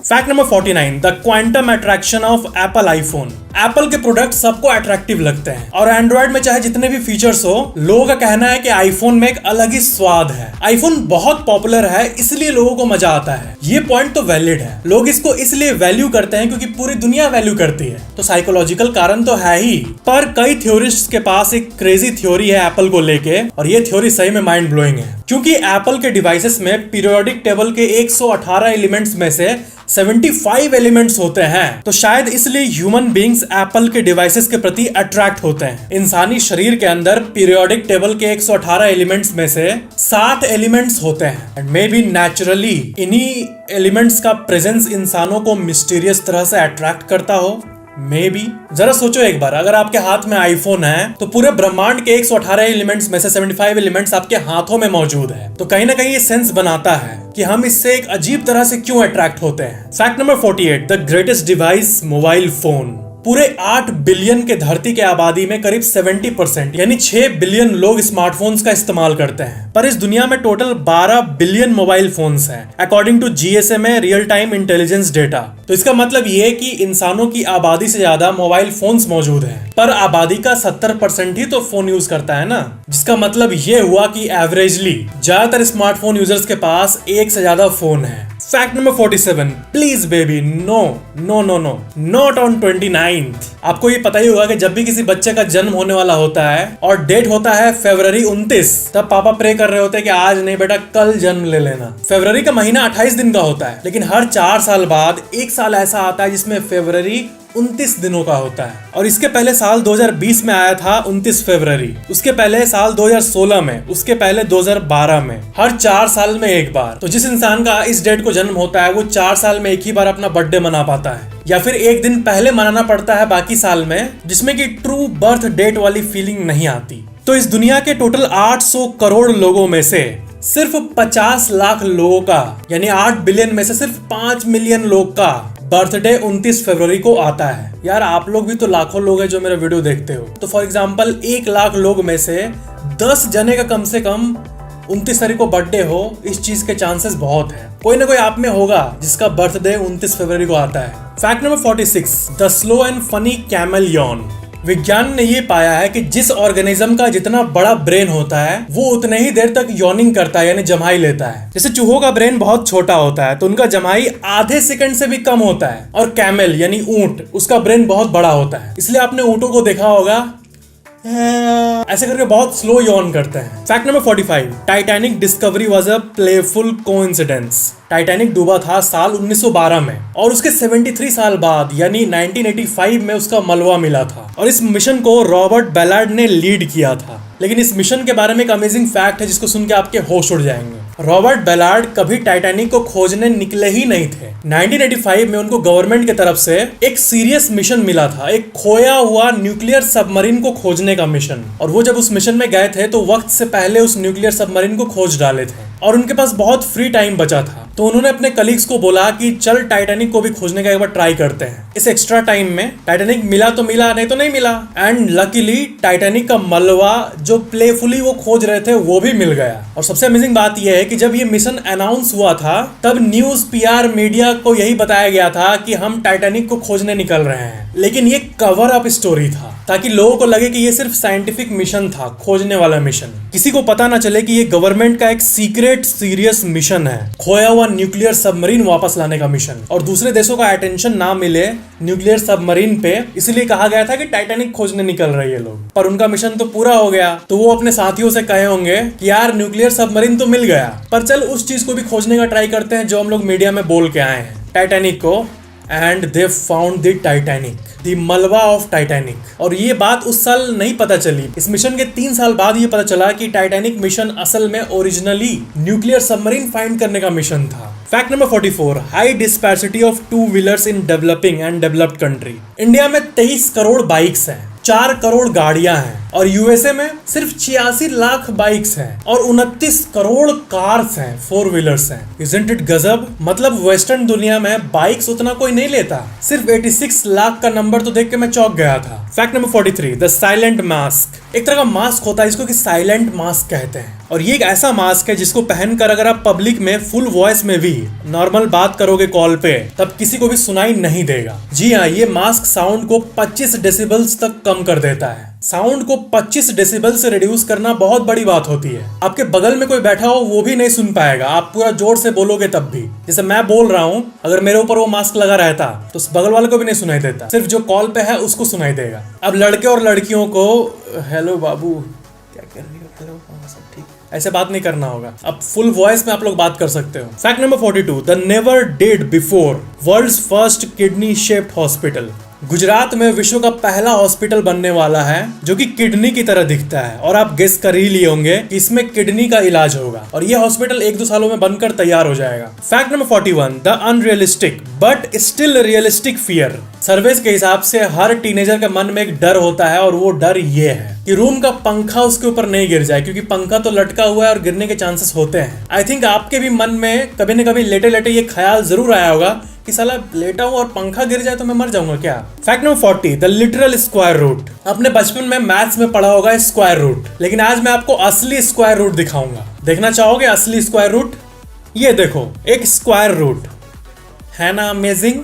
Fact number 49, the quantum attraction of Apple iPhone. Apple के product सबको attractive लगते हैं और एंड्रॉइड में चाहे जितने भी फीचर्स हो, लोगों का कहना है कि आईफोन में एक अलग ही स्वाद है। आईफोन बहुत पॉपुलर है इसलिए लोगों को मजा आता है। ये पॉइंट तो वैलिड है। लोग इसको इसलिए वैल्यू करते हैं क्योंकि पूरी दुनिया वैल्यू करती है, तो साइकोलॉजिकल कारण तो है ही। पर कई थ्योरिस्ट्स के पास एक क्रेजी थ्योरी है एप्पल को लेके, और ये थ्योरी सही में माइंड ब्लोइंग है। क्योंकि एप्पल के डिवाइसेस में पीरियोडिक टेबल के 118 एलिमेंट्स में से 75 एलिमेंट्स होते हैं, तो शायद इसलिए ह्यूमन बीइंग्स एप्पल के डिवाइसेस के प्रति अट्रैक्ट होते हैं। इंसानी शरीर के अंदर पीरियोडिक टेबल के 118 एलिमेंट्स में से 60 एलिमेंट्स होते हैं, एंड मे बी नेचुरली इन्हीं एलिमेंट्स का प्रेजेंस इंसानों को मिस्टीरियस तरह से अट्रैक्ट करता हो। मे बी जरा सोचो एक बार, अगर आपके हाथ में आईफोन है तो पूरे ब्रह्मांड के 118 एलिमेंट्स में से 75 एलिमेंट्स आपके हाथों में मौजूद है, तो कहीं ना कहीं ये सेंस बनाता है कि हम इससे एक अजीब तरह से क्यों अट्रैक्ट होते हैं। Fact number 48, the greatest device mobile phone. पूरे 8 बिलियन के धरती के आबादी में करीब 70% यानी 6 बिलियन लोग स्मार्टफोन्स का इस्तेमाल करते हैं, पर इस दुनिया में टोटल 12 बिलियन मोबाइल फोन्स हैं according to GSMA real time intelligence data. तो इसका मतलब ये कि इंसानों की आबादी से ज्यादा मोबाइल फोन्स मौजूद हैं, पर आबादी का 70% ही तो फोन यूज करता है ना, जिसका मतलब ये हुआ कि एवरेजली ज्यादातर स्मार्टफोन यूजर्स के पास एक से ज्यादा फोन है। Fact number 47, please baby no no no no not on 29th। आपको ये पता ही होगा कि जब भी किसी बच्चे का जन्म होने वाला होता है और डेट होता है फरवरी 29, तब पापा प्रे कर रहे होते हैं कि आज नहीं बेटा कल जन्म ले लेना। फरवरी का महीना 28 दिन का होता है, लेकिन हर 4 साल बाद एक साल ऐसा आता है जिसमें फरवरी 29 दिनों का होता है। और इसके पहले साल 2020 में आया था 29 फरवरी, उसके पहले साल 2016 में, उसके पहले 2012 में। हर 4 साल में एक बार। तो जिस इंसान का इस डेट को जन्म होता है वो 4 साल में एक ही बार अपना बर्थडे मना पाता है, या फिर एक दिन पहले मनाना पड़ता है बाकी साल में, जिसमें कि ट्रू बर्थ डेट वाली फीलिंग नहीं आती। तो इस दुनिया के टोटल 800 करोड़ लोगों में से सिर्फ 50 लाख लोगों का, यानी 8 बिलियन में से सिर्फ 5 मिलियन लोग का बर्थडे 29 फरवरी को आता है। यार आप लोग भी तो लाखों लोग हैं जो मेरा वीडियो देखते हो, तो फॉर एग्जांपल 1 लाख लोग में से 10 जने का कम से कम 29 तारीख को बर्थडे हो, इस चीज के चांसेस बहुत है। कोई ना कोई आप में होगा जिसका बर्थडे 29 फरवरी को आता है। Fact number 46, the slow and funny camel Yon. विज्ञान ने ये पाया है कि जिस ऑर्गेनिज्म का जितना बड़ा ब्रेन होता है वो उतने ही देर तक यॉनिंग करता है, यानी जम्हाई लेता है। जैसे चूहों का ब्रेन बहुत छोटा होता है तो उनका जम्हाई आधे सेकंड से भी कम होता है, और कैमल यानी ऊंट, उसका ब्रेन बहुत बड़ा होता है, इसलिए आपने ऊंटों को देखा होगा ऐसे करके बहुत स्लो यॉन करते हैं। Fact number 45, Titanic discovery was a playful coincidence. Titanic डूबा था साल 1912 में, और उसके 73 साल बाद यानी 1985 में उसका मलबा मिला था, और इस मिशन को रॉबर्ट बेलार्ड ने लीड किया था। लेकिन इस मिशन के बारे में एक अमेजिंग फैक्ट है जिसको सुन के आपके होश उड़ जाएंगे। रॉबर्ट बेलार्ड कभी टाइटैनिक को खोजने निकले ही नहीं थे। 1985 में उनको गवर्नमेंट की तरफ से एक सीरियस मिशन मिला था, एक खोया हुआ न्यूक्लियर सबमरीन को खोजने का मिशन, और वो जब उस मिशन में गए थे तो वक्त से पहले उस न्यूक्लियर सबमरीन को खोज डाले थे, और उनके पास बहुत फ्री टाइम बचा था। तो उन्होंने अपने कलीग्स को बोला कि चल टाइटैनिक को भी खोजने का एक बार ट्राई करते हैं। इस एक्स्ट्रा टाइम में टाइटैनिक मिला तो मिला, नहीं तो नहीं मिला, एंड लकीली टाइटैनिक का मलबा जो प्लेफुली वो खोज रहे थे वो भी मिल गया। और सबसे अमेजिंग बात यह है कि जब ये मिशन अनाउंस हुआ था तब न्यूज PR मीडिया को यही बताया गया था कि हम टाइटैनिक को खोजने निकल रहे हैं, लेकिन ये कवर अप स्टोरी था ताकि लोगों को लगे कि ये सिर्फ साइंटिफिक मिशन था, खोजने वाला मिशन। किसी को पता ना चले कि ये गवर्नमेंट का एक सीक्रेट सीरियस मिशन है, खोया हुआ न्यूक्लियर सबमरीन वापस लाने का मिशन, और दूसरे देशों का अटेंशन ना मिले न्यूक्लियर सबमरीन पे, इसलिए कहा गया था कि टाइटैनिक खोजने निकल रहे हैं लोग। पर उनका मिशन तो पूरा हो गया, तो वो अपने साथियों से कहे होंगे कि यार न्यूक्लियर सबमरीन तो मिल गया, पर चल उस चीज को भी खोजने का ट्राई करते हैं जो हम लोग मीडिया में बोल के आए हैं, टाइटैनिक को। And they found the Titanic, the मलबा ऑफ टाइटैनिक। और ये बात उस साल नहीं पता चली, इस मिशन के 3 साल बाद ये पता चला कि टाइटैनिक मिशन असल में ओरिजिनली न्यूक्लियर सबमरीन फाइंड करने का मिशन था। Fact number 44, high disparity of 2 wheelers in developing and developed country. India में 23 करोड़ बाइक्स हैं, 4 करोड़ गाड़ियां हैं, और यूएसए में सिर्फ 86 लाख बाइक्स हैं और 29 करोड़ कार्स हैं, 4 व्हीलर्स हैं। Isn't it गजब? मतलब वेस्टर्न दुनिया में बाइक्स उतना कोई नहीं लेता। सिर्फ 86 लाख का नंबर तो देख के मैं चौंक गया था। Fact number 43, the silent mask. एक तरह का मास्क होता है जिसको कि साइलेंट मास्क कहते हैं, और ये एक ऐसा मास्क है जिसको पहनकर अगर आप पब्लिक में फुल वॉइस में भी नॉर्मल बात करोगे कॉल पे, तब किसी को भी सुनाई नहीं देगा। जी हाँ, ये मास्क साउंड को 25 डेसिबल्स तक कम कर देता है। साउंड को 25 डेसिबल से रिड्यूस करना बहुत बड़ी बात होती है। आपके बगल में कोई बैठा हो वो भी नहीं सुन पाएगा, आप पूरा जोर से बोलोगे तब भी। जैसे मैं बोल रहा हूँ, अगर मेरे ऊपर वो मास्क लगा रहता तो उस बगल वाले को भी नहीं सुनाई देता, सिर्फ जो कॉल पे है उसको सुनाई देगा। अब लड़के और लड़कियों को हेलो बाबू क्या कर रही हो, हेलो सब ठीक, ऐसे बात नहीं करना होगा। अब फुल वॉइस में आप लोग बात कर सकते हो। Fact number 42, the never did before world's first kidney shaped hospital. Gujarat में विश्व का पहला हॉस्पिटल बनने वाला है जो कि किडनी की तरह दिखता है, और आप गेस कर ही लिए होंगे कि इसमें किडनी का इलाज होगा, और यह हॉस्पिटल 1-2 सालों में बनकर तैयार हो जाएगा। Fact number 41, the unrealistic but still realistic fear. Surveys के हिसाब से हर टीनेजर के मन में एक डर होता है, और वो डर ये है कि रूम का पंखा उसके ऊपर नहीं गिर जाए, क्योंकि पंखा तो लटका हुआ है और गिरने के चांसेस होते हैं। आई थिंक आपके भी मन में कभी न कभी लेटे लेटे ये ख्याल जरूर आया होगा कि साला लेटा हूं और पंखा गिर जाए तो मैं मर जाऊंगा क्या। Fact number 40, the literal square root. अपने बचपन में मैथ्स में पढ़ा होगा स्क्वायर रूट, लेकिन आज मैं आपको असली स्क्वायर रूट दिखाऊंगा। देखना चाहोगे असली स्क्वायर रूट? ये देखो, एक स्क्वायर रूट है ना, अमेजिंग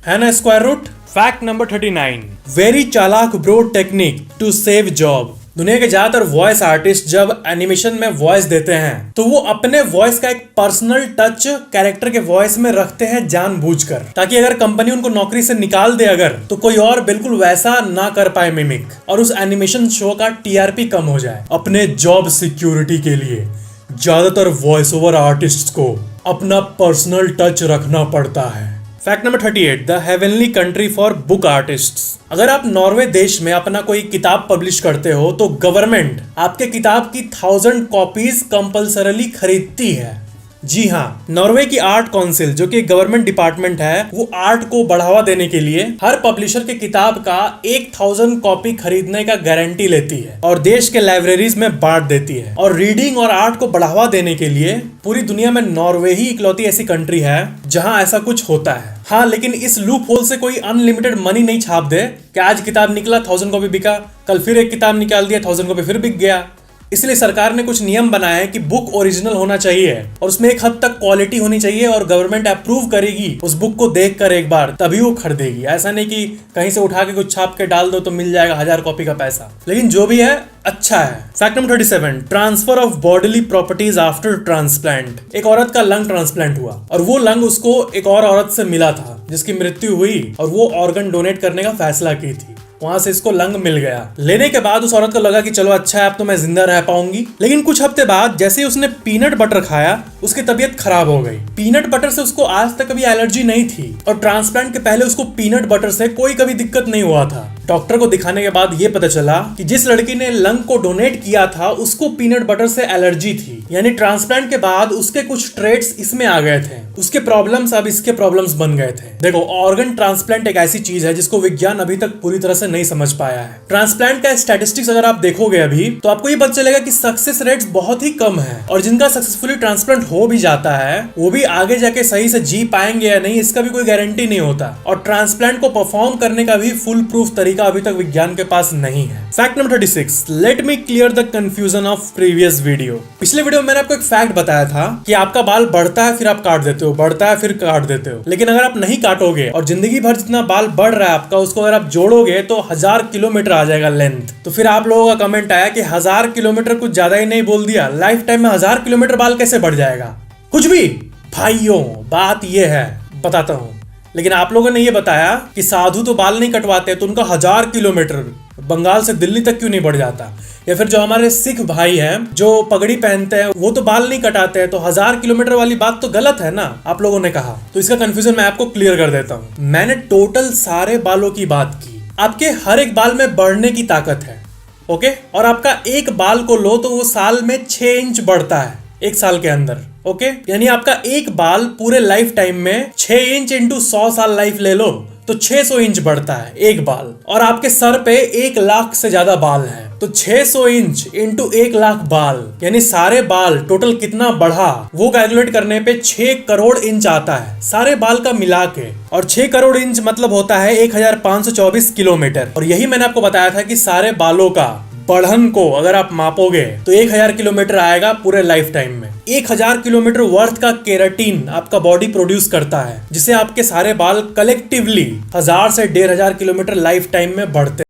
है ना square root. Fact number 39, very चालाक bro technique to save job. दुनिया के ज्यादातर वॉइस आर्टिस्ट जब एनिमेशन में वॉइस देते हैं तो वो अपने वॉइस का एक पर्सनल टच कैरेक्टर के वॉइस में रखते हैं जानबूझकर, ताकि अगर कंपनी उनको नौकरी से निकाल दे अगर, तो कोई और बिल्कुल वैसा ना कर पाए मिमिक, और उस एनिमेशन शो का टीआरपी कम हो जाए। अपने जॉब सिक्योरिटी के लिए ज्यादातर वॉइस ओवर आर्टिस्ट को अपना पर्सनल टच रखना पड़ता है। Fact number 38, the heavenly country for book artists. अगर आप नॉर्वे देश में अपना कोई किताब पब्लिश करते हो तो गवर्नमेंट आपके किताब की 1000 कॉपीज कंपल्सरली खरीदती है। जी हाँ, नॉर्वे की आर्ट काउंसिल जो कि गवर्नमेंट डिपार्टमेंट है, वो आर्ट को बढ़ावा देने के लिए हर पब्लिशर के किताब का 1000 कॉपी खरीदने का गारंटी लेती है और देश के लाइब्रेरीज में बांट देती है। और रीडिंग और आर्ट को बढ़ावा देने के लिए पूरी दुनिया में नॉर्वे ही इकलौती ऐसी कंट्री है जहां ऐसा कुछ होता है। हाँ, लेकिन इस लूप होल से कोई अनलिमिटेड मनी नहीं छाप दे कि आज किताब निकला 1000 कॉपी बिका, कल फिर एक किताब निकाल दिया 1000 कॉपी फिर बिक गया। इसलिए सरकार ने कुछ नियम बनाए हैं कि बुक ओरिजिनल होना चाहिए और उसमें एक हद तक क्वालिटी होनी चाहिए, और गवर्नमेंट अप्रूव करेगी उस बुक को देखकर एक बार, तभी वो खरीदेगी। ऐसा नहीं कि कहीं से उठा के कुछ छाप के डाल दो तो मिल जाएगा 1000 कॉपी का पैसा। लेकिन जो भी है अच्छा है। Fact number 37, transfer of bodily properties after transplant. एक औरत का लंग ट्रांसप्लांट हुआ और वो लंग उसको एक और औरत से मिला था जिसकी मृत्यु हुई, और वो ऑर्गन डोनेट करने का फैसला की थी। वहां से इसको लंग मिल गया। लेने के बाद उस औरत को लगा कि चलो अच्छा है, अब तो मैं जिंदा रह पाऊंगी। लेकिन कुछ हफ्ते बाद जैसे ही उसने पीनट बटर खाया, उसकी तबीयत खराब हो गई। पीनट बटर से उसको आज तक कभी एलर्जी नहीं थी, और ट्रांसप्लांट के पहले उसको पीनट बटर से कोई कभी दिक्कत नहीं हुआ था। डॉक्टर को दिखाने के बाद ये पता चला कि जिस लड़की ने लंग को डोनेट किया था उसको पीनट बटर से एलर्जी थी, यानी ट्रांसप्लांट के बाद उसके कुछ ट्रेट्स इसमें आ गए थे। उसके प्रॉब्लम्स अब इसके प्रॉब्लम्स बन गए थे। देखो, ऑर्गन ट्रांसप्लांट एक ऐसी चीज है जिसको विज्ञान अभी तक पूरी तरह से नहीं समझ पाया है। ट्रांसप्लांट का स्टैटिस्टिक्स अगर आप देखोगे अभी, तो आपको ये पता चलेगा कि सक्सेस रेट्स बहुत ही कम है, और जिनका सक्सेसफुली ट्रांसप्लांट हो भी जाता है वो भी आगे जाके सही से जी पाएंगे या नहीं, इसका भी कोई गारंटी नहीं होता। और ट्रांसप्लांट को परफॉर्म करने का भी फुल प्रूफ तरीका अभी तक विज्ञान के पास नहीं है। Fact number 36, let me clear the confusion of previous video. पिछले वीडियो में मैंने आपको एक फैक्ट बताया था कि आपका बाल बढ़ता है फिर आप काट देते हो, बढ़ता है फिर काट देते हो। लेकिन अगर आप नहीं काटोगे और जिंदगी भर जितना बाल बढ़ रहा है आपका, उसको अगर आप जोड़ोगे तो 1000 किलोमीटर आ जाएगा लेंथ। तो फिर आप लोगों का कमेंट आया कि 1000 किलोमीटर कुछ ज्यादा ही नहीं बोल दिया, लाइफ टाइम में 1000 किलोमीटर बाल कैसे बढ़ जाएगा? कुछ भी भाइयों, बात यह है, बताता हूं। लेकिन आप लोगों ने ये बताया कि साधु तो बाल नहीं कटवाते, तो उनका 1000 किलोमीटर बंगाल से दिल्ली तक क्यों नहीं बढ़ जाता? या फिर जो हमारे सिख भाई हैं जो पगड़ी पहनते हैं वो तो बाल नहीं कटाते हैं, तो 1000 किलोमीटर वाली बात तो गलत है ना, आप लोगों ने कहा। तो इसका कंफ्यूजन मैं आपको क्लियर कर देता हूं। मैंने टोटल सारे बालों की बात की। आपके हर एक बाल में बढ़ने की ताकत है, ओके? और आपका एक बाल को लो तो वो साल में 6 इंच बढ़ता है, एक साल के अंदर, ओके? यानी आपका एक बाल पूरे लाइफ टाइम में 6 इंच इंटू 100 साल लाइफ ले लो तो 600 इंच बढ़ता है एक बाल। और आपके सर पे 1 लाख से ज्यादा बाल हैं, तो 600 इंच इंटू 1 लाख बाल, यानी सारे बाल टोटल कितना बढ़ा वो कैलकुलेट करने पे 6 करोड़ इंच आता है सारे बाल का मिला के। और 6 करोड़ इंच मतलब होता है 1524 किलोमीटर। और यही मैंने आपको बताया था कि सारे बालों का बढ़न को अगर आप मापोगे तो 1000 किलोमीटर आएगा पूरे लाइफ टाइम में। 1000 किलोमीटर वर्थ का केराटिन आपका बॉडी प्रोड्यूस करता है, जिसे आपके सारे बाल कलेक्टिवली 1000 से 1500 किलोमीटर लाइफ टाइम में बढ़ते हैं।